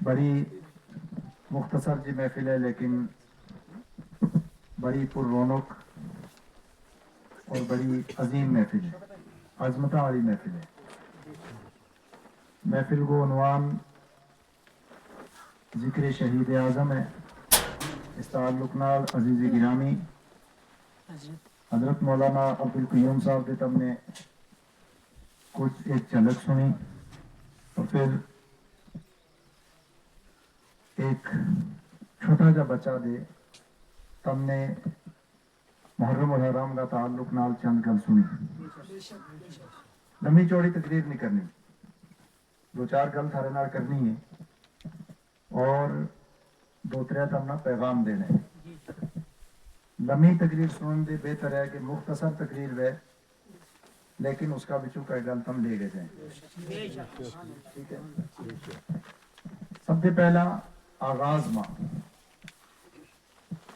بڑی مختصر جی محفل ہے لیکن بڑی پر رونق اور بڑی عظیم محفل ہے، عظمتہ والی محفل ہے۔ محفل کو عنوان ذکر شہید اعظم ہے۔ اس تعلق نال عزیز گرامی حضرت مولانا عبدالقیوم صاحب کے تم نے کچھ ایک جھلک سنی اور پھر ایک چھوٹا جا بچہ دے تم نے محرم الحرام کا تعلق نال چند گل سنی۔ لمبی چوڑی تقریر نہیں کرنی، دو چار گل تھارے نال کرنی ہے اور دو ترے تم نہ پیغام دینے۔ لمبی تقریر سنن دے بہتر ہے کہ مختصر تقریر ہے لیکن اس کا بچوں کا گل تم لے گئے جائیں۔ ٹھیک ہے، سب سے پہلا آغاز ماں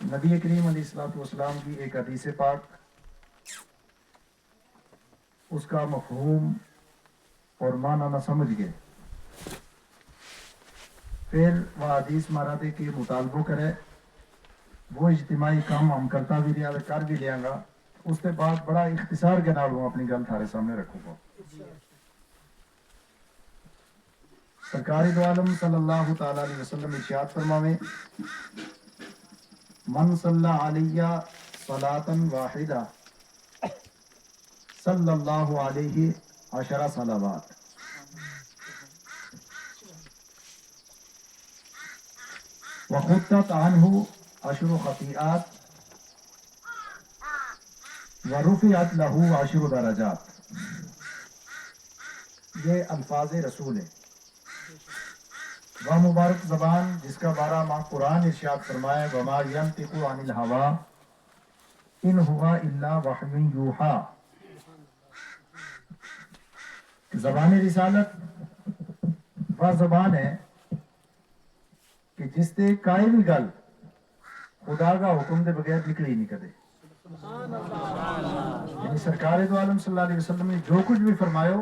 نبی کریم علیہ الصلوۃ والسلام کی ایک حدیث پاک، اس کا مفہوم اور معنی نہ سمجھ گئے، پھر وہ حدیث مرادے کے مطالبہ کرے، وہ اجتماعی کام ہم کرتا بھی رہا کر بھی لیا گا، اس کے بعد بڑا اختصار کے نال وہ اپنی گل تھارے سامنے رکھوں گا۔ سرکار دو عالم صلی اللہ تعالی علیہ وسلم ارشاد فرماویں، من صلی علیہ صلاۃ واحدہ صلی اللہ علیہ عشرہ صلوات۔ وخطت عنہ عشر خطیئات ورفعت لہ عشر درجات۔ یہ الفاظ رسول ہیں۔ وہ مبارک زبان جس کا بارہ ماہ قرآن ارشاد فرمایا، وما ینطق عن الہوا ان ہوا الا وحی یوحی۔ زبان رسالت وہ زبان ہے کہ جس سے کائے بھی گل خدا کا حکم دے بغیر نکلی نہیں کدے۔ یعنی سرکار دو عالم صلی اللہ علیہ وسلم نے جو کچھ بھی فرمایا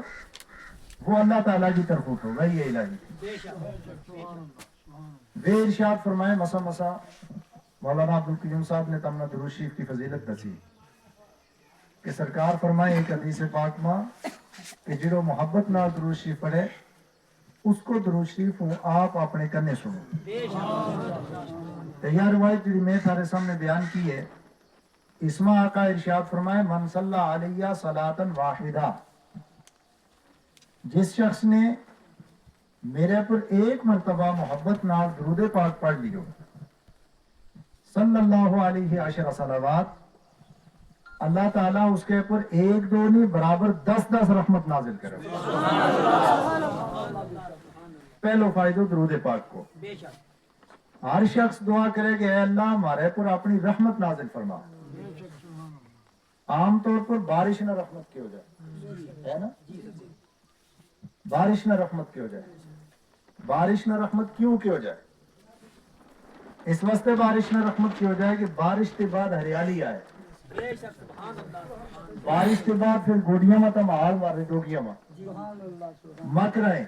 وہ اللہ تعالیٰ کی طرف اٹھو گا، یہ الہی وہ ارشاد فرمائے۔ مسا مولانا عبدالقیوم صاحب نے تمنا درود شریف کی فضیلت دسی کہ سرکار فرمائے ایک حدیث پاک ماں کہ جڑو محبت نال درود شریف پڑھے اس کو درود شریف ہوں آپ اپنے کنے سنو۔ یہ روایت جڑی میں تھارے سامنے بیان کی ہے، اس میں آقا ارشاد فرمائے، من صلی علیہ صلاۃ واحدہ، جس شخص نے میرے پر ایک مرتبہ محبت نال درود پاک پڑھ لیو، صلی اللہ علیہ عشر صلوات، اللہ تعالیٰ اس کے اوپر ایک دو نہیں برابر 10 رحمت نازل کرے۔ پہلو فائدہ درود پاک کو، ہر شخص دعا کرے کہ اے اللہ ہمارے پر اپنی رحمت نازل فرما۔ عام طور پر بارش نہ رحمت کی ہو جائے، ہے نا، بارش نہ رحمت کی ہو جائے۔ بارش نہ رحمت کیوں کی ہو جائے؟ اس واسطے بارش نہ رحمت کی ہو جائے کہ بارش کے بعد ہریالی آئے، بارش کے بعد پھر گوڑیاں میں تم حال مارے ڈوگیاں میں مک رہے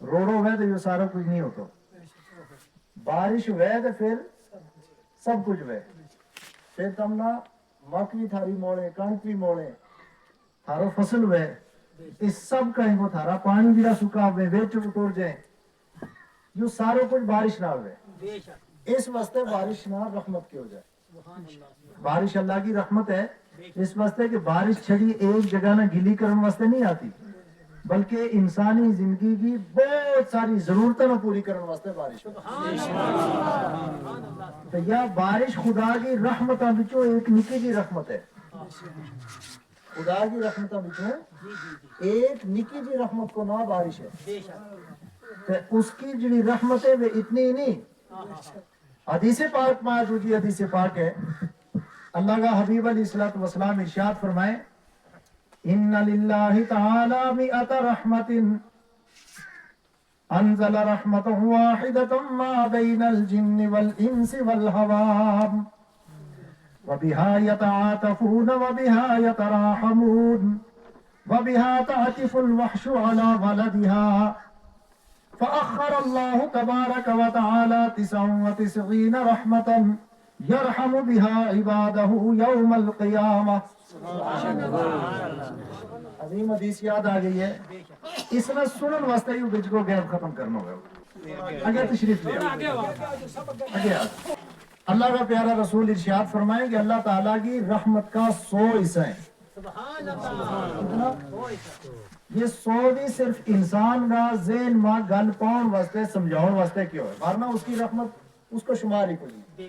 روڑو ہوئے تو یہ سارا کچھ نہیں ہوتا، بارش ہوئے تو پھر سب کچھ ہوئے، پھر تم نہ مک بھی تھاری موڑے، کنک بھی موڑے، تھارو فصل ہوئے، اس سب کہیں وہ تھارا پانی جڑا سکا ہوئے ویچ ٹوٹ جائیں، یہ سارا کچھ بارش نہ ہوئے۔ اس واسطے بارش نہ رحمت کی ہو جائے۔ بارش اللہ کی رحمت ہے، اس واسطے کہ بارش چھڑی ایک جگہ نہ گلی کرنے واسطے نہیں آتی، بلکہ انسانی زندگی کی بہت ساری ضرورتیں نہ پوری کرنے واسطے بارش تو یا بارش خدا کی رحمتوں بچوں ایک نکی جی رحمت ہے، خدا کی رحمتوں بچوں ایک نکی جی رحمت کو نہ بارش ہے، تو اس کی جڑی رحمت ہے وہ اتنی نہیں۔ حدیث پاک میں جی حدیث پاک ہے، اللہ کا حبیب علیہ الصلوۃ والسلام ارشاد فرمائے، ان للہ تعالی مئۃ رحمت انزل رحمتہ واحدۃ ما بین الجن والانس والہوا وبها يتعاطفون وبها يتراحمون وبها تعطف الوحش على ولدها فأخر الله تبارك وتعالى 99 رحمة يرحم بها عباده يوم القيامة. عظیم حدیث یاد آ گئی ہے. اس میں سنن واسطے ہی بچ کو غیب ختم کرنا ہوگا. آگے تشریف لے آگے. اللہ کا پیارا رسول ارشاد فرمائیں کہ اللہ تعالیٰ کی رحمت کا 100 حصہ ہیں. یہ 100 بھی صرف انسان کا ذہن میں گل پاؤن واسطے سمجھاؤن واسطے کیوں ہے, ورنہ اس کی رحمت اس کو شمار ہی کوئی,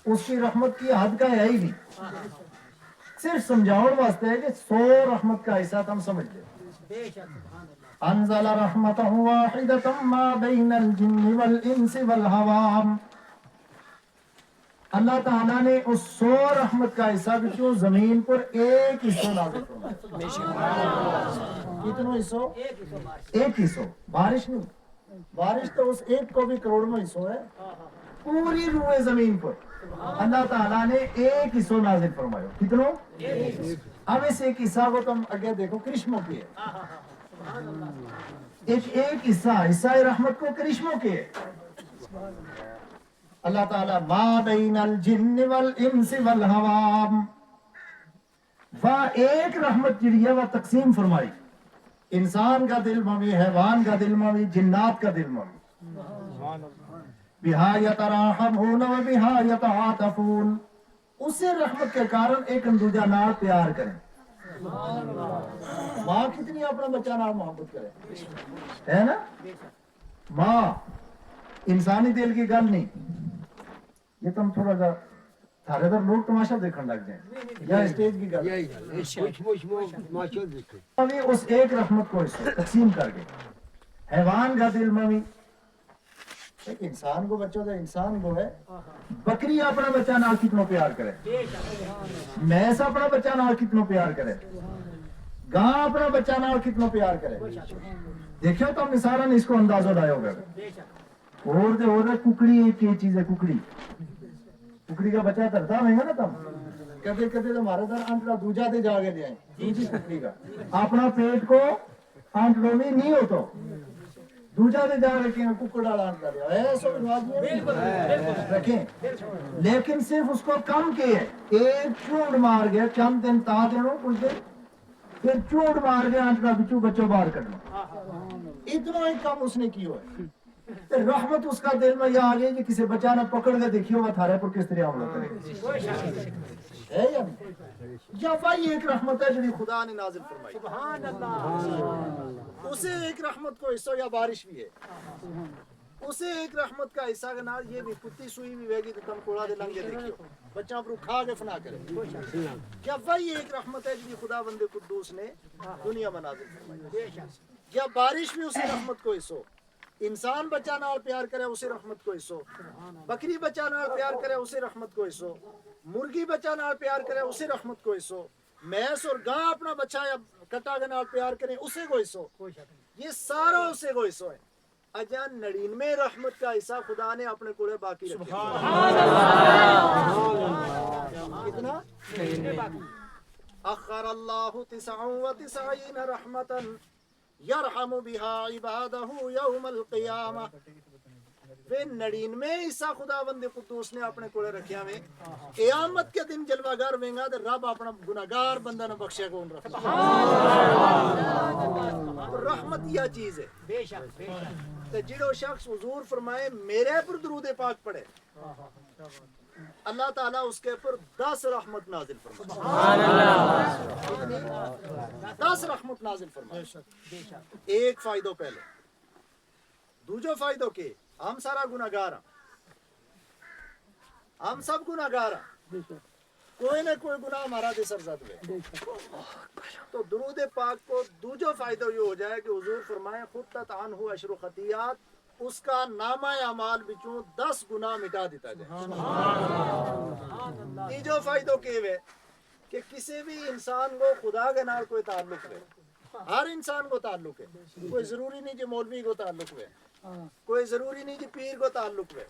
اس کی رحمت کی حد کا ہے ہی نہیں. صرف سمجھاؤن واسطے ہے کہ 100 رحمت کا حصہ تم سمجھ لے. انزل رحمتہ واحدۃ ما بین الجن والانس والحوام. اللہ تعالیٰ نے اس 100 رحمت کا حصہ بچوں زمین پر ایک حصہ نازل فرمایا. کتنا حصہ؟ ایک حصہ. بارش نہیں, بارش تو اس ایک کو بھی کروڑ میں حصہ ہے. پوری روئے زمین پر اللہ تعالیٰ نے ایک حصہ نازل فرمایا. کتنوں؟ اب اس ایک حصہ کو تم اگے دیکھو کرشموں کی ہے. ایک حصہ رحمت کو کرشموں کی ہے. اللہ تعالیٰ ما بین الجن والانس والحوام, وہ ایک رحمت جڑی ہے وہ تقسیم فرمائی. انسان کا دل میں, حیوان کا دل میں, جنات کا دل میں. بہا یتراحمون و بہا یتعاطفون. اسے رحمت کے کارن ایک دوجا نال پیار کریں. ماں کتنی اپنا بچہ نال محبت کرے ہے نا. ماں انسانی دل کی گل نہیں. یہ تم تھوڑا سا تھارے ادھر لوگ تماشا دیکھنے لگ جائیں یا اسٹیج کی گل. ابھی اس ایک رحمت کو تقسیم کر کے حیوان کا دل میں بھی انسان کو بچوں کا انسان کو ہے. بکری اپنا بچہ نال کتنا پیار کرے, بھینس اپنا بچہ نال کتنا پیار کرے, گاں اپنا بچہ نال کتنا پیار کرے. دیکھو تو مثالاً اس کو اندازہ لایا ہوگا. اور دے اور ککڑی ایک یہ چیز ہے. ککڑی کا بچہ ترتا نہیں ہے نا. تم کدے کدے ہمارے در انٹڑا دوجا دے جا کے لے آئیں. دوسری ککڑی کا اپنا پیٹ کو انٹڑوں میں نہیں ہوتا, دوجا دے جا رکھیں ککڑ والا انٹڑا لیا ایسا رکھیں. لیکن صرف اس کو کم کیے, ایک چونڈ مار گیا چند دن تا دنوں کچھ دن, پھر چونڈ مار گیا انٹڑا بچوں بچوں باہر کرنا. اتنا ہی کم اس نے کیا ہے. رحمت اس کا دل میں یہ آ گئی کہ کسی بچہ نہ پکڑ کے دیکھیو وہ تھارے پر کس طرح حملہ کرے ہے یا نہیں. یا وہی ایک رحمت ہے جو خدا نے نازل فرمائی. سبحان اللہ. اسے ایک رحمت کو حصہ یا بارش بھی ہے. اسے ایک رحمت کا حصہ کے نال یہ بھی کتی سوئی بھی ویگی تو تم کوڑا دے لنگے دیکھیو بچہ پر کھا کے فنا کرے. یا وہی ایک رحمت ہے جو خدا بندے قدوس نے دنیا میں نازل فرمائی. یا بارش بھی اسے رحمت کو حصہ. انسان بچہ نال پیار کرے اسے رحمت کو حصہ. بکری بچہ نال پیار کرے اسے رحمت کو حصہ. مرغی بچہ نال پیار کرے اسے رحمت کو حصہ. بھینس اور گاں اپنا بچہ یا کٹا کے نال پیار کرے اسے کو حصہ. یہ سارا اسے کو حصہ ہے. اجا 99 رحمت کا حصہ خدا نے اپنے کوڑے باقی رکھا. کتنا؟ اخر اللہ 99 رحمتا یرحم بها عبادہ یوم القیامہ. وہ 99 حصہ خدا بند قدوس نے اپنے کوڑے رکھیا میں قیامت کے دن جلوہ گار وینگا تے رب اپنا گناہگار بندہ نہ بخشے کون رکھتا. رحمت یہ چیز ہے. بے شک تے جڑو شخص حضور فرمائے میرے پر درود پاک پڑھے اللہ تعالیٰ اس کے پر 10 رحمت نازل فرمائے. سبحان اللہ. 10 رحمت نازل فرمائے. ایک فائدہ پہلے. دوجو فائدہ کے ہم سارا گناہگار ہیں, ہم سب گناہگار ہیں, کوئی نہ کوئی گناہ ہمارا دے سرزد ہوئے. تو درود پاک کو دوجو فائدہ یہ ہو جائے کہ حضور فرمائے خطت عنہ عشر خطیات, اس کا نامہ اعمال بچوں 10 گناہ مٹا دیتا جائے. تیجو فائدہ کے ہوئے کہ کسی بھی انسان کو خدا کے نال کوئی تعلق ہے. ہر انسان کو تعلق ہے. کوئی ضروری نہیں کہ مولوی کو تعلق ہے, کوئی ضروری نہیں کہ پیر کو تعلق ہے.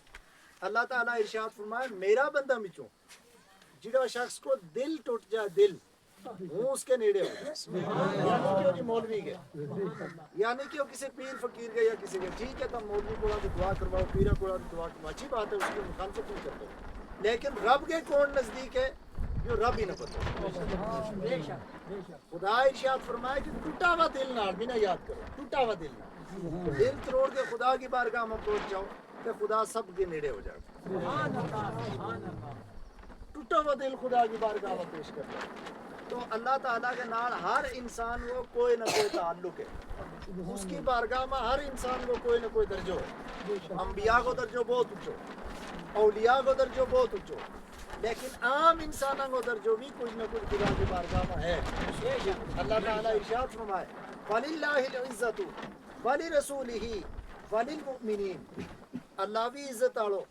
اللہ تعالیٰ ارشاد فرمائے میرا بندہ بچوں جڑا شخص کو دل ٹوٹ جائے دل وہ اس کے نیڑے ہو جائے یعنی کہ وہ جی مولوی گئے یعنی کہ وہ کسی پیر فقیر گئے یا کسی گئے ٹھیک ہے تم مولوی کو دعا کرواؤ پیرا کو دعا کرواؤ اچھی بات ہے اس کی مخالفت نہیں کرتے لیکن رب کے کون نزدیک ہے جو رب ہی نہ پتہ خدا ارشاد فرمائے کہ ٹوٹا ہوا دل نال بھی نہ یاد کرو ٹوٹا ہوا دل نال دل تروڑ کے خدا کی بارگاہ میں پہنچ جاؤ کہ خدا سب کے نیڑے ہو جائے ٹوٹا ہوا دل خدا کی بارگاہ میں پیش کر دو تو اللہ تعالیٰ کے نال ہر انسان کو کوئی نہ کوئی تعلق ہے اس کی بارگاہ میں ہر انسان کو کوئی نہ کوئی درجہ ہے انبیاء کو درجہ بہت اونچو اولیاء کو درجہ بہت اونچو لیکن عام انسانوں کو درجہ بھی کچھ نہ کچھ خدا کی بارگاہ میں ہے اللہ تعالیٰ ارشاد فرمائے وَلِلَّهِ الْعِزَّةُ وَلِرَسُولِهِ وَلِلْمُؤْمِنِينَ اللہ بھی عزت آڑو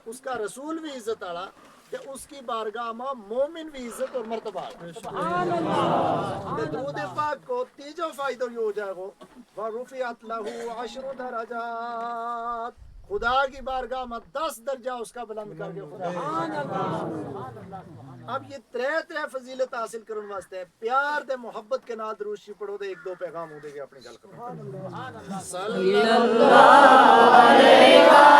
اس کا رسول بھی عزت آڑا کہ اس کی بارگاہ میں مومن بھی عزت اور مرتبہ سبحان اللہ درود پاک کو تیجو فائدہ یہ ہو جائے گا وَرُفِعَتْ لَهُ 10 درجات خدا کی بارگاہ میں 10 درجہ اس کا بلند کر کے خدا اب یہ ترے فضیلت حاصل کرنے واسطے پیار دے محبت کے نال درود شریف پڑھو دے ایک دو پیغام ہو دے گے اپنی گل کرو صلی اللہ علیہ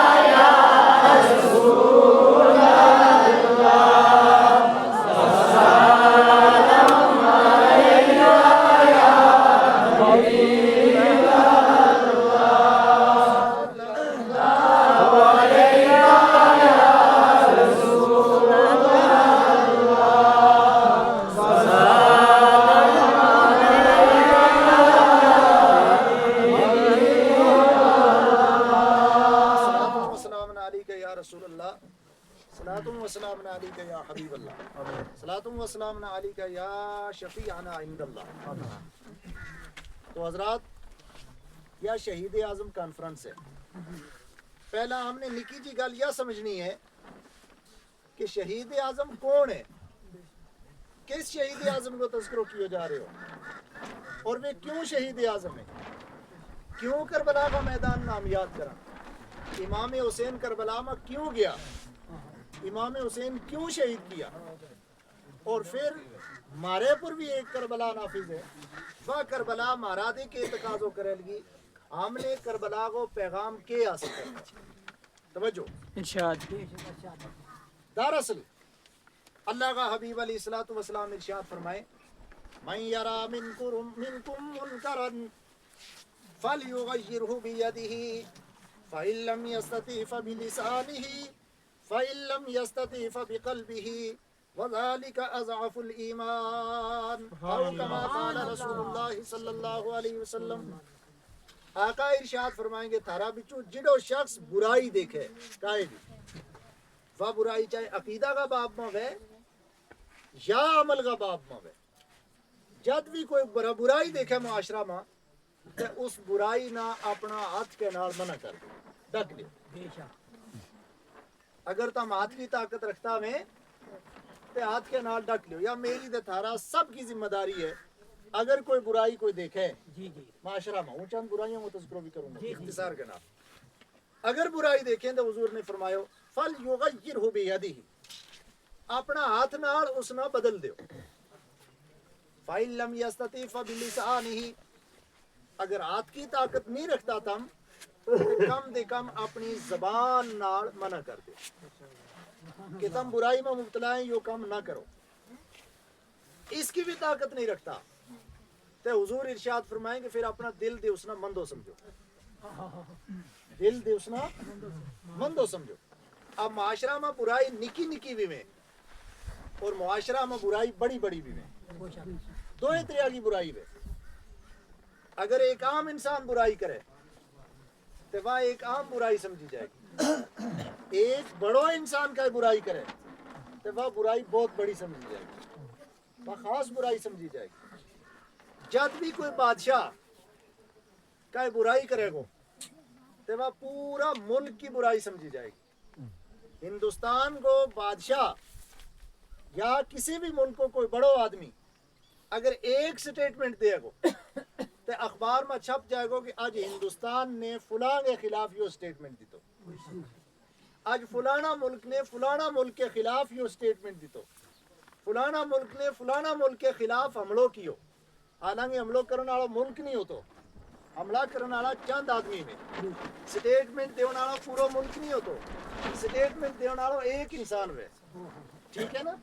یا رسول وسلام علیکہ یا شفیعنا عند اللہ تو حضرات یا شہید اعظم کانفرنس ہے پہلا ہم نے نکی جی گل یہ سمجھنی ہے کہ شہید اعظم کون ہے کس شہید اعظم کو تذکرہ کیے جا رہے ہو اور وہ کیوں شہید اعظم ہے کیوں کربلا کا میدان نام یاد کرا امام حسین کربلا میں کیوں گیا امام حسین کیوں شہید کیا اور پھر مارے پر بھی ایک کربلا نافذ ہے وہ کربلا مارادے کے تقاضوں کرے لگی ہم نے کربلا کو پیغام کے حاصل کرنا توجہ انشاءاللہ دراصل اللہ کا حبیب علیہ الصلوۃ والسلام ارشاد فرمائے من یرا منکم منکرا فلیغیرہ بیدہ فإن لم يستطع فبلسانه فإن لم يستطع فبقلبه وذلك اضعف الایمان او كما قال رسول اللہ صلی اللہ علیہ وسلم آقا ارشاد فرمائیں گے تھارا بچو جڑو شخص برائی دیکھے کائے بھی وہ برائی چاہے عقیدہ کا باب میں ہے یا عمل کا باب میں ہے جد بھی کوئی برائی دیکھے معاشرہ میں کہ اس برائی نہ اپنا ہاتھ کے نال منع کر دے ڈک لے اگر تم ہاتھ کی طاقت رکھتا میں تے ہاتھ کے نال ڈک لیو یا میری دے تھارا سب کی ذمہ داری ہے اگر کوئی برائی کوئی دیکھے معاشرہ میں چند برائیوں کو تذکرہ بھی کروں گا اختصار کے نام اگر برائی دیکھیں تو حضور نے فرمایا فَلْيُغَيِّرْهُ بِيَدِهِ اپنا ہاتھ نال اس نہ بدل دیو فَإِن لَمْ يَسْتَطِعْ فَبِلِسَانِهِ اگر ہاتھ کی طاقت نہیں رکھتا تم کم دے کم اپنی زبان نال منع کر دے کہ تم برائی میں مبتلا ہیں یہ کام نہ کرو اس کی بھی طاقت نہیں رکھتا تو حضور ارشاد فرمائیں کہ پھر اپنا دل دے اسنا مندو سمجھو دل دے اسنا مندو سمجھو اب معاشرہ میں برائی نکی نکی بھی میں اور معاشرہ میں برائی بڑی بڑی بھی میں دو طرح کی برائی میں اگر ایک عام انسان برائی کرے تو وہ ایک عام برائی سمجھی جائے گی ایک بڑو انسان کا برائی کرے تو وہ برائی بہت بڑی سمجھی جائے گی وہ خاص برائی سمجھی جائے گی جب بھی کوئی بادشاہ کا برائی کرے گا تو وہ پورا ملک کی برائی سمجھی جائے گی ہندوستان کو بادشاہ یا کسی بھی ملک کو کوئی بڑو آدمی اگر ایک سٹیٹمنٹ دے گا تو اخبار میں چھپ جائے گا کہ آج ہندوستان نے فلاں کے خلاف یہ سٹیٹمنٹ دی تو آج فلانا ملک نے فلانا ملک کے خلاف یہ سٹیٹمنٹ دی تو فلانا ملک نے فلانا ملک کے خلاف حملوں کیو، حالانکہ حملوں کرنے والا ملک نہیں ہوتا، حملہ کرنے والا چند آدمی میں، سٹیٹمنٹ دینے والا پورا ملک نہیں ہوتا، سٹیٹمنٹ دینے والا ایک انسان ہے، ٹھیک ہے نا؟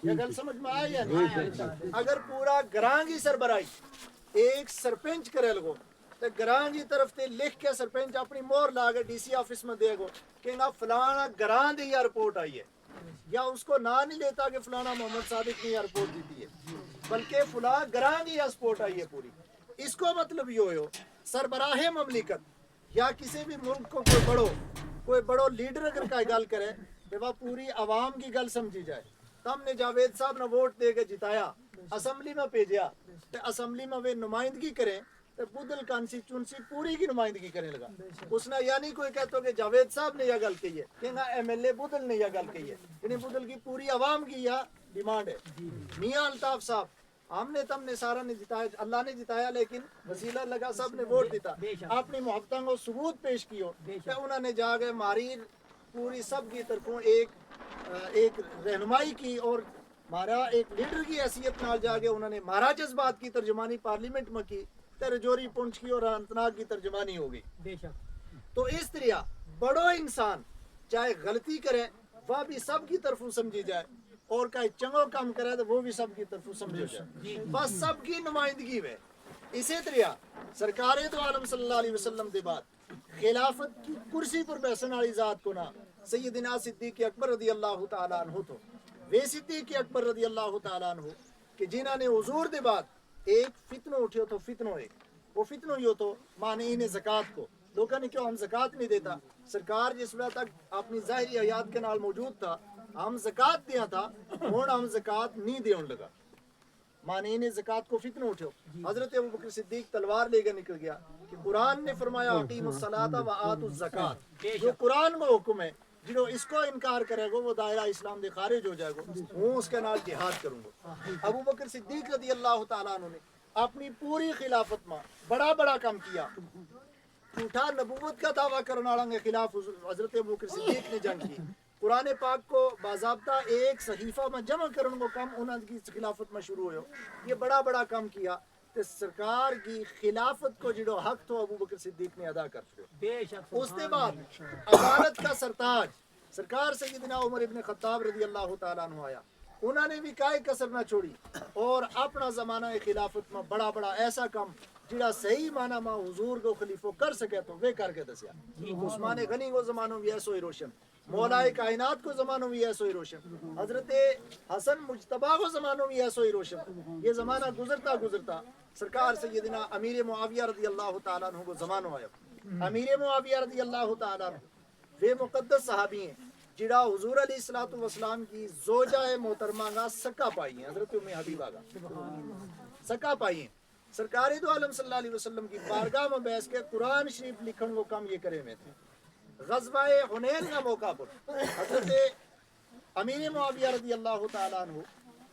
یہ گل سمجھ میں آیا یا نہیں؟ اگر پورا گراں کی سربراہی ایک سرپنچ کرے لگو تو گراں کی طرف تے لکھ کے سرپنچ اپنی مور لا کے ڈی سی آفس میں دے گو کہ نا فلانا گراں دی یہ رپورٹ آئی ہے، یا اس کو نہ نہیں لیتا کہ فلانا محمد صادق نے یہ رپورٹ دیتی ہے، بلکہ فلاں گراں کی یہ رپورٹ آئی ہے پوری۔ اس کو مطلب یہ ہو سربراہ مملکت یا کسی بھی ملک کو کوئی بڑو لیڈر اگر کا گل کرے کہ وہ پوری عوام کی گل سمجھی جائے، تو ہم نے جاوید صاحب نے ووٹ دے کے جتایا، اسمبلی میں بھیجا، تو اسمبلی میں وہ نمائندگی کریں تو بدل کانسٹیچوئنسی پوری کی نمائندگی کرنے لگا۔ اس نے یعنی کوئی کہتا کہ جاوید صاحب نے یہ گل کہی ہے کہ نا ایم ایل اے بدل نے یہ گل کہی ہے، یعنی بدل کی پوری عوام کی یہ ڈیمانڈ ہے۔ میاں الطاف صاحب ہم نے تم نے سارا نے جتایا، اللہ نے جتایا، لیکن وسیلہ لگا سب نے ووٹ دیتا، اپنی محبتوں کو ثبوت پیش کیو کہ انہوں نے جا کے ماری پوری سب کی طرفوں ایک رہنمائی کی اور مارا ایک لیڈر کی حیثیت نال جا کے انہوں نے مارا جذبات کی ترجمانی پارلیمنٹ میں کی، تے رجوری پنچ کی اور انتناگ کی ترجمانی ہو گئی۔ تو اس طرح بڑو انسان چاہے غلطی کرے وہ بھی سب کی طرفوں سمجھی جائے، اور کہیں چنگو کام کرے تو وہ بھی سب کی طرفوں سمجھو جائے، بس سب کی نمائندگی میں۔ اسی طرح سرکار دو عالم صلی اللہ علیہ وسلم دے بعد خلافت کی کرسی پر بیسن والی ذات کو نا سیدنا صدیق اکبر رضی اللہ تعالیٰ عنہ تو وہ صدیق اکبر رضی اللہ تعالیٰ عنہ کہ جنہوں نے حضور دے بعد ایک فتنہ اٹھے تو فتنہ ایک وہ فتنہ یہ تو مانعین زکوٰۃ کو لوگوں نے کیوں ہم زکوٰۃ نہیں دیتا، سرکار جس وقت تک اپنی ظاہری حیات کے نال موجود تھا ہم زکوٰۃ دیا تھا، ہوں ہم زکوٰۃ نہیں دیون لگا، مانعین زکوٰۃ کو فتنہ اٹھو۔ حضرت ابوبکر صدیق تلوار لے کے نکل گیا کہ قرآن نے فرمایا اقیموا الصلاۃ وآتوا الزکوٰۃ، جو قرآن کا حکم ہے جنہوں اس کو انکار کرے گا وہ دائرہ اسلام دے خارج ہو جائے گا، ہوں اس کے نال جہاد کروں گا۔ ابوبکر صدیق رضی اللہ تعالیٰ عنہ نے اپنی پوری خلافت میں بڑا بڑا کام کیا، جھوٹا نبوت کا دعویٰ کرنے والوں کے خلاف حضرت ابوبکر صدیق نے جنگ کی، قرآن پاک کو باضابطہ ایک صحیفہ میں جمع کرنے کو کام انہوں کی خلافت میں شروع ہوئے، یہ بڑا بڑا کام کیا کہ سرکار کی خلافت کو جڑو حق تو ابوبکر صدیق نے ادا کرتے ہو۔ اس کے بعد عدالت کا سرتاج سرکار سیدنا عمر ابن خطاب رضی اللہ تعالیٰ عنہ آیا، انہوں نے بھی کوئی کسر نہ چھوڑی اور اپنا زمانہ خلافت میں بڑا بڑا ایسا کام جڑا صحیح معنی میں حضور کو خلیفہ کر سکے تو وہ کر کے دسیا۔ عثمان غنی کو زمانوں بھی ایسو ہی روشن، مولا کائنات کو زمانوں بھی ایسو ہی روشن، حضرت حسن مجتبیٰ کو زمانوں بھی ایسو ہی روشن۔ یہ زمانہ گزرتا گزرتا سرکار سیدنا امیر معاویہ رضی اللہ تعالیٰ عنہ کو زمانوں آیا۔ امیر معاویہ رضی اللہ تعالیٰ عنہ وہ مقدس صحابی ہیں جڑا حضور علیہ الصلوۃ والسلام کی زوجہ محترمہ کا سکا پائی ہیں، حضرت ام حبیبہ کا سکا پائی ہیں۔ سرکار دو عالم صلی اللہ علیہ وسلم کی بارگاہ میں بیس کے قرآن شریف لکھن کو کام یہ کرے میں تھے۔ غزوہ حنین کا موقع پر حضرت امیر معاویہ رضی اللہ تعالیٰ عنہ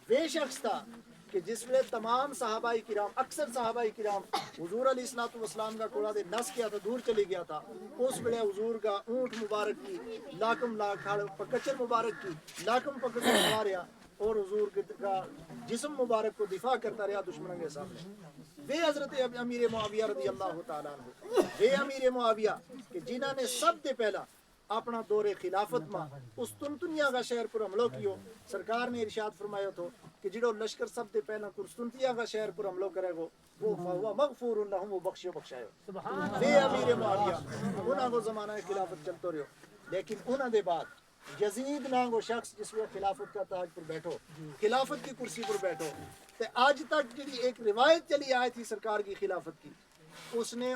وہ شخص تھا کہ جس میں تمام صحابہ کرام اکثر صحابہ کرام حضور علیہ الصلوۃ والسلام کا کوڑا دے نس کیا تھا، دور چلی گیا تھا، اس ویلے حضور کا اونٹ مبارک کی لاکم پکچر مبارک کی لاکم پکڑ کے ماریا اور حضور کا جسم مبارک کو دفاع کرتا رہا دشمنوں کے سامنے۔ وہ حضرت امیر معاویہ رضی اللہ تعالیٰ عنہ وہ امیر معاویہ کہ جنہوں نے سب سے پہلا اپنا دور خلافت میں اس قسطنطنیہ کا شہر پر حملہ کیو، سرکار نے ارشاد فرمایا تو کہ جڑو لشکر سب سے پہلا قسطنطنیہ کا شہر پر حملہ کرے گو وہ فہو مغفور لہم وہ بخشایو۔ وہ امیر معاویہ انہاں کو زمانہ خلافت چلتا رہو، لیکن انہاں دے بعد یزید نام وہ شخص جس میں خلافت کا تاج پر بیٹھو، خلافت کی کرسی پر بیٹھو، تے آج تک جڑی ایک روایت چلی آئی تھی سرکار کی خلافت کی اس نے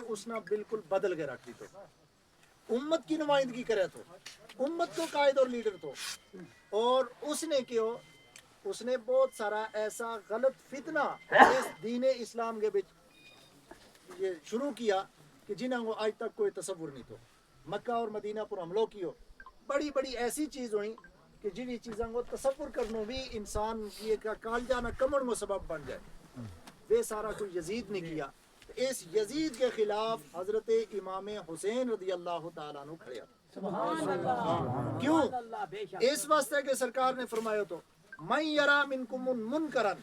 بالکل بدل کے رکھ دی، تو امت کی نمائندگی کرے تو امت کو قائد اور لیڈر تو، اور اس نے کیوں اس نے بہت سارا ایسا غلط فتنہ اس دین اسلام کے بچ یہ شروع کیا کہ جنہوں کو آج تک کوئی تصور نہیں تو۔ مکہ اور مدینہ پر حملوں کیو، بڑی بڑی ایسی چیز ہوئیں کہ جنہی چیزوں کو تصور کرنا بھی انسان یہ کالجہ نہ کمڑ کو سبب بن جائے، وہ سارا کوئی یزید نے کیا۔ اس یزید کے خلاف حضرت امام حسین رضی اللہ تعالیٰ عنہ کھڑے، کیوں؟ اس واسطے کہ سرکار نے فرمایا تو من یرا منکم منکرن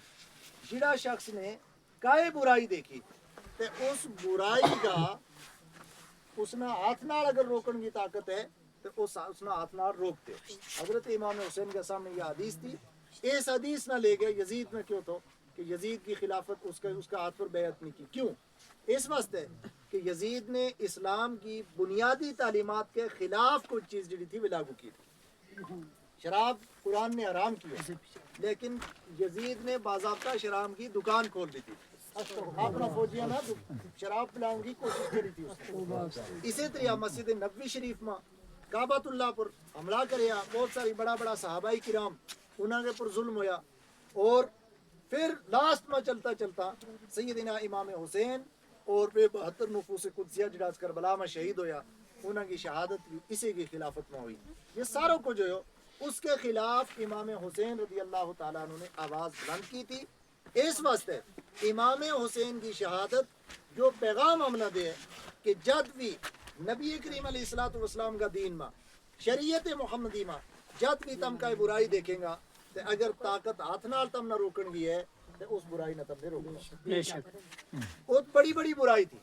جڑا شخص نے کائے برائی دیکھی تے اس برائی کا اس نے ہاتھ نال اگر روکن کی طاقت ہے تو اس نے ہاتھ نال روک دے. حضرت امام حسین کے سامنے یہ حدیث تھی. اس حدیث نہ لے گئے یزید میں کیوں تو کہ یزید کی خلافت اس کا ہاتھ پر بیعت نہیں کی. کیوں؟ اس واسطے کہ یزید نے اسلام کی بنیادی تعلیمات کے خلاف کچھ چیز جڑی تھی وہ لاگو کی تھی. شراب قرآن نے حرام کی ہے لیکن یزید نے باضابطہ شراب کی دکان کھول دی تھی. اپنا فوجیاں نہ شراب پلاؤں کی کوشش کری تھی اس نے. اسی طرح مسجد نبوی شریف میں کعبۃ اللہ پر حملہ کریا. بہت ساری بڑا بڑا صحابہ کرام انہوں نے پر ظلم ہویا. اور پھر لاسٹ میں چلتا چلتا سیدنا امام حسین اور 72 نفوس قدسیہ جڑا کربلا میں شہید ہویا انہوں کی شہادت بھی اسی کی خلافت میں ہوئی. یہ ساروں کو جو اس کے خلاف امام حسین رضی اللہ تعالیٰ عنہ نے آواز بلند کی تھی. اس واسطے امام حسین کی شہادت جو پیغام ہم نہ دے کہ جد بھی نبی کریم علیہ الصلوۃ والسلام کا دین ماں شریعت محمدی ماں جد بھی تم کا برائی دیکھیں گا تے اگر طاقت ہاتھ نال تم نہ روکن گی ہے تے اس برائی نہ تم نے روکنا. بے شک بہت بڑی بڑی برائی تھی.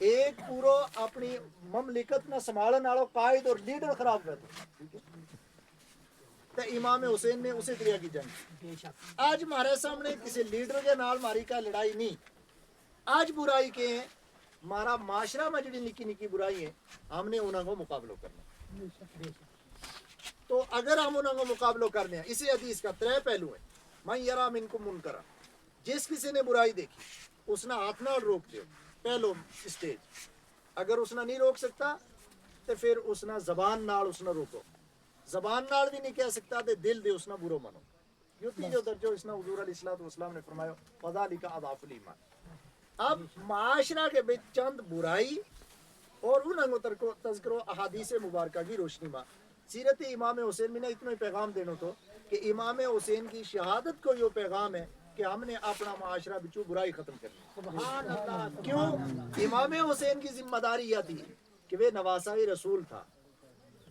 ایک پورو اپنی مملکت نہ سنبھالن والو قائد اور لیڈر خراب ہوئے تھے تے امام حسین نے اسی طرح کی جنگ. آج ہمارے سامنے کسی لیڈر کے نال ہماری کا لڑائی نہیں. آج برائی کے ہیں ہمارا معاشرہ میں جڑی نکی نکی برائی ہیں ہم نے انہوں کو مقابلہ کرنا. تو اگر ہم انہوں کو مقابلہ کرنے ہیں اسی حدیث کا 3 پہلو ہے. من یرا منکم منکرا جس کسی نے برائی دیکھی اس نے ہاتھ نال روک دیو. پہلو اسٹیج. اگر اس نے نہیں روک سکتا تو پھر اس نے زبان نال اس نے روکو. زبان نال بھی نہیں کہہ سکتا تو دل دے اس نے برو منو. یہ تیجو درجہ اس نے حضور علیہ الصلوۃ والسلام نے فرمایا فذالک اضعف الایمان. اب معاشرہ کے بچ چند برائی اور انہوں کو تذکر احادیث مبارکہ کی روشنی میں سیرت امام حسین میں نے اتنا پیغام دینا تو کہ امام حسین کی شہادت کو یہ پیغام ہے کہ ہم نے اپنا معاشرہ بچو برائی ختم کرنی. کیوں؟ امام حسین کی ذمہ داری یہ تھی کہ وہ نواسہ رسول تھا,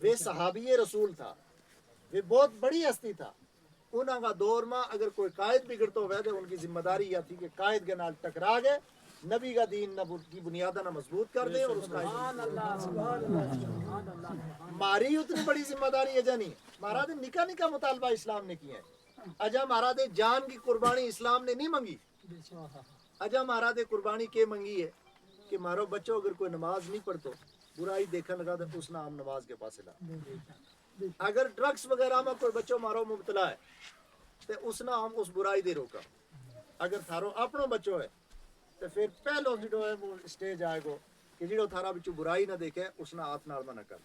وہ صحابی رسول تھا, وہ بہت بڑی ہستی تھا. انہوں کا دور میں اگر کوئی قائد بگڑتا ہوئے تو ان کی ذمہ داری یہ تھی کہ قائد کے نال ٹکرا گئے نبی کا دین کی بنیادہ نہ مضبوط کر دے. اور اس کا ہماری اتنی بڑی ذمہ داری ہے جانی ہمارا دے نکا نکا مطالبہ اسلام نے کیا ہے. اجا ہمارا دے جان کی قربانی اسلام نے نہیں منگی. اجا ہمارا دے قربانی کے منگی ہے کہ مارو بچوں اگر کوئی نماز نہیں پڑھتو برائی دیکھنے لگا تو اس نام نماز کے پاس لا. اگر ڈرگس وغیرہ میں کوئی بچوں مارو مبتلا ہے تو اس نہ ہم اس برائی دے روکا. اگر تھارو اپنو بچوں ہے تو پھر پہلو جو ہے وہ اسٹیج آئے گو کہ جڑو تھارا بچو برائی نہ دیکھے اس نہ ہاتھ نال نہ کر.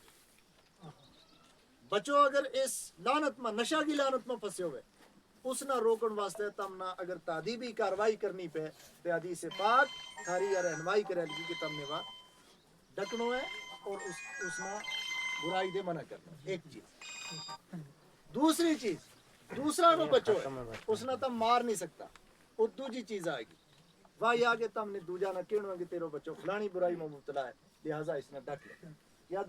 بچوں اگر اس لعنت میں نشہ کی لعنت میں پھنسے ہوئے اس نہ روکن واسطے تم نہ اگر تعدیبی کاروائی کرنی پہ تو حدیث پاک تھاری یا رہنمائی کرے لگی کہ تم نے وہاں ڈکنو ہے اور اس نہ برائی دے منع کرنا. ایک چیز. دوسری چیز دوسرا کو بچو ہے اس نہ تم مار نہیں سکتا. اور دوسری چیز آئے گی واہ یا کہ تم نے دوجا نہ کہنا کہ تیرو بچو فلانی برائی میں مبتلا ہے لہٰذا اس نے ڈک لیا. یا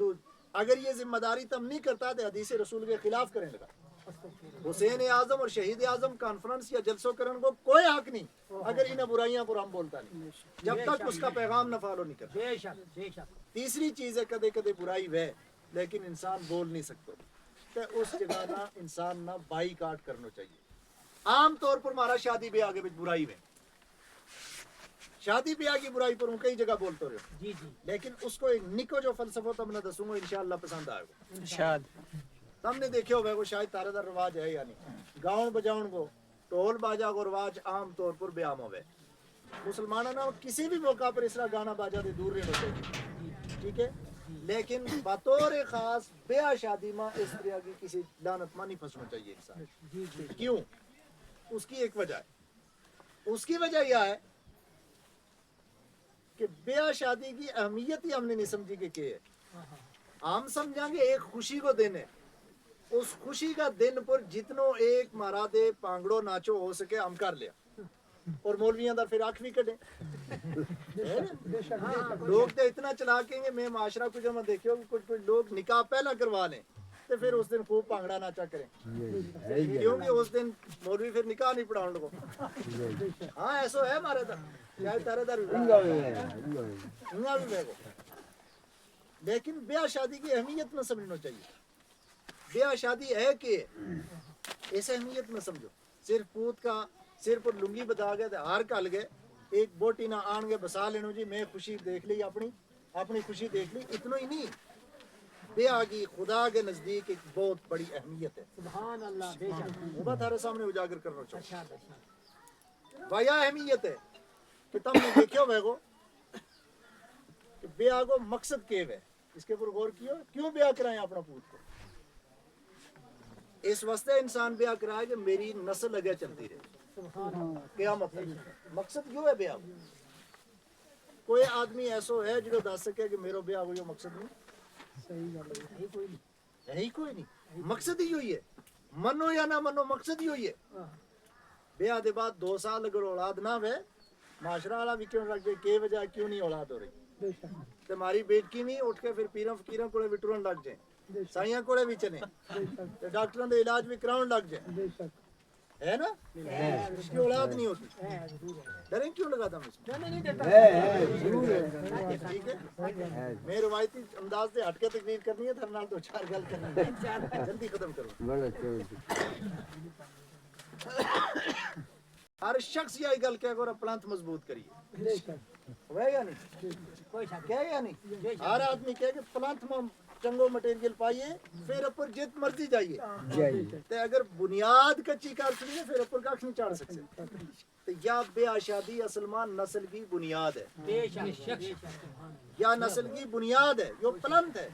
اگر یہ ذمہ داری تم نہیں کرتا تو حدیث رسول کے خلاف کرنے لگا. حسین اعظم اور شہید اعظم کانفرنس یا جلسوں کرنے کو کوئی حق نہیں اگر انہیں برائیاں پر ہم بولتا نہیں جب تک اس کا پیغام نہ فالو نہیں کرتا. تیسری چیز ہے کدے کدے برائی ہے لیکن انسان بول نہیں سکتا تو اس جگہ نہ انسان نہ بائی کاٹ کرنا چاہیے. عام طور پر ہمارا شادی بیاہ کے برائی میں شادی بیاہ کی برائی پر ہوں کئی جگہ بولتے رہے لیکن اس کو ایک نکو جو فلسفہ تم نے دسوں گا انشاءاللہ پسند آئے گا. تم نے دیکھے ہوگا وہ شاید تارے دا رواج ہے یا نہیں. گاؤں بجاؤں کو ٹول باجا کو رواج عام طور پر بیام ہوئے. مسلمانوں نے کسی بھی موقع پر اس طرح گانا باجا دے دور رہنا چاہیے. ٹھیک ہے لیکن بطور خاص بیاہ شادی میں اس طرح کی کسی لعنت میں نہیں پھنسنا چاہیے انسان. کیوں؟ اس کی ایک وجہ ہے. اس کی وجہ یہ ہے کہ بیاہ شادی کی اہمیت ہی ہم نے نہیں سمجھی کہ کیا ہے. ہم سمجھیں گے ایک خوشی کو دینے اس خوشی کا دن پر جتنوں ایک مارا دے پانگڑو ناچو ہو سکے ہم کر لیا اور مولویاں دا پھر آنکھ بھی کٹے. لوگ تو اتنا چلا کہیں گے میں معاشرہ کو جو میں دیکھے ہو کچھ لوگ نکاح پہلا کروا لیں تو پھر اس دن خوب پانگڑا ناچا کریں کیونکہ اس دن مولوی پھر نکاح نہیں پڑھاؤں لوگوں ہاں ایسا ہے ہمارے در چاہے تارے در ہنگا بھی بے گو لیکن بیاہ شادی کی اہمیت نہ سمجھنا چاہیے بیاہ شادی ہے کہ اس اہمیت نہ سمجھو صرف پوت کا سر پر لنگی بتا گئے ہار کل گئے ایک بوٹی نہ آن گے بسا لینو جی میں خوشی دیکھ لی اپنی خوشی دیکھ لی اتنا ہی نہیں بیاہ کی خدا کے نزدیک ایک بہت بڑی اہمیت ہے سبحان اللہ بے شک وہ بات ہمارے سامنے اجاگر کرنا چاہوں ویا اہمیت ہے کہ تم نے دیکھو بے گو کہ بیاہ کو مقصد کیے ہے اس کے اوپر غور کیو کیوں بیاہ کرائیں اپنا پوت کو اس واسطے انسان بیاہ کرائے کہ میری نسل لگے چلتی رہے قیامت تک مقصد کیوں ہے بیاہ کوئی آدمی ایسا ہے جو دس سکے کہ میرا بیاہ ہوئی مقصد نہیں ہے ہی کوئی نہیں مقصد ہی ہوئی ہے منو یا نہ منو مقصد ہی ہوئی ہے بیاہ دے بعد 2 سال اگر اولاد نہ ہوئے معاشرہ والا بھی کیوں لگ گئے کہ وجہ کیوں نہیں اولاد ہو رہی تے ہماری بیٹکی نہیں اٹھ کے پھر پیراں فقیراں کولے بھی ٹرن لگ جائیں سائیاں کولے بھی چلیں تے ڈاکٹراں دے علاج بھی کراؤن لگ جائیں ہے نا اس کی اولاد نہیں ہوتی ڈریں کیوں لگاتا ہوں اس میں ٹھیک ہے میں روایتی انداز سے ہٹ کے تقریر کرنی ہے تھر نال 2-4 گل کرنی ہے جلدی ختم کرو ہر شخص یہ گل کہے گا پلانت مضبوط کریے ہے یا نہیں کہے یا نہیں ہر آدمی کہے کہ پلانت میں چنگو مٹیریل پائیے پھر اوپر جت مرضی جائیے تے اگر بنیاد کچی کر سکتے پھر اوپر کھ نہیں چڑھ سکتے تے یا بیاہ شادی اصل میں نسل کی بنیاد ہے یا نسل کی بنیاد ہے جو پلنت ہے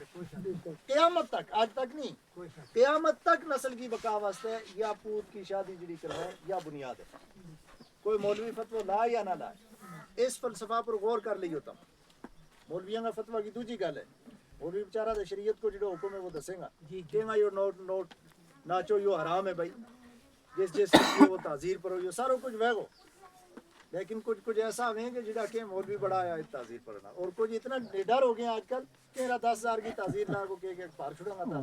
قیامت تک آج تک نہیں قیامت تک نسل کی بقا واسطے یا پوت کی شادی جڑی کروائے یا بنیاد ہے کوئی مولوی فتوی لائے یا نہ لائے اس فلسفہ پر غور کر لیو تم مولویوں کا فتوی کی دوسری گل ہے مولوی بیچارہ دے شریعت کو جڑا حکم ہے وہ دسے گا کہ یہ نوٹ ناچو یہ حرام ہے بھائی جس وہ تعزیر پر ہو یہ سارا کچھ وے گو لیکن کچھ ایسا ہوئے کہ جڑا کہ مولوی بڑا آیا تعزیر پڑھنا اور کچھ اتنا ڈر ہو گیا آج کل کہ میرا 10,000 کی تعزیر لا کو کہ پار چھڑا تھا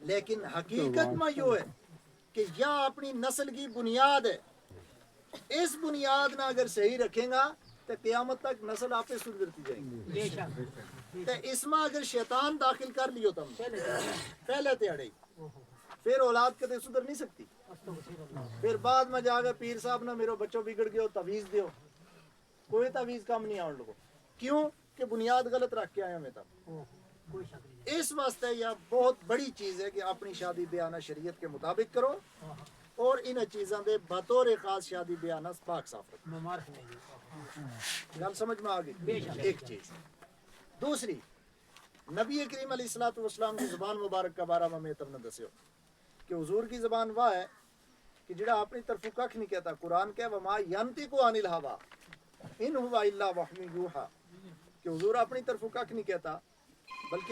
لیکن حقیقت میں یہ ہے کہ یا اپنی نسل کی بنیاد ہے اس بنیاد نہ اگر صحیح رکھیں گا تو قیامت تک نسل آپ سدھرتی جائیں گی تو اس میں اگر شیطان داخل کر لیو تم پہلے تیڑے پھر اولاد کدے سدھر نہیں سکتی پھر بعد میں جا کے پیر صاحب نے میرے بچوں بگڑ گئے تعویذ دیو کوئی تعویذ کام نہیں آن لوگوں کیوں کہ بنیاد غلط رکھ کے آیا میں تب اس واسطے یہ بہت بڑی چیز ہے کہ اپنی شادی بیانہ شریعت کے مطابق کرو اور ان چیزاں دے بطور خاص شادی بیانہ پاک صاف رکھو گل سمجھ میں آ گئی ایک چیز دوسری نبی کریم علیہ الصلوۃ والسلام کی زبان مبارک کا بارہ میں تم نے دسیو کہ حضور کی زبان وہ ہے کہ جڑا اپنی طرف کھ نہیں کہتا قرآن کہ وما ینطق عن الہوا ان هو الا وحی یوحی کہ حضور اپنی طرف کھ نہیں کہتا بلکہ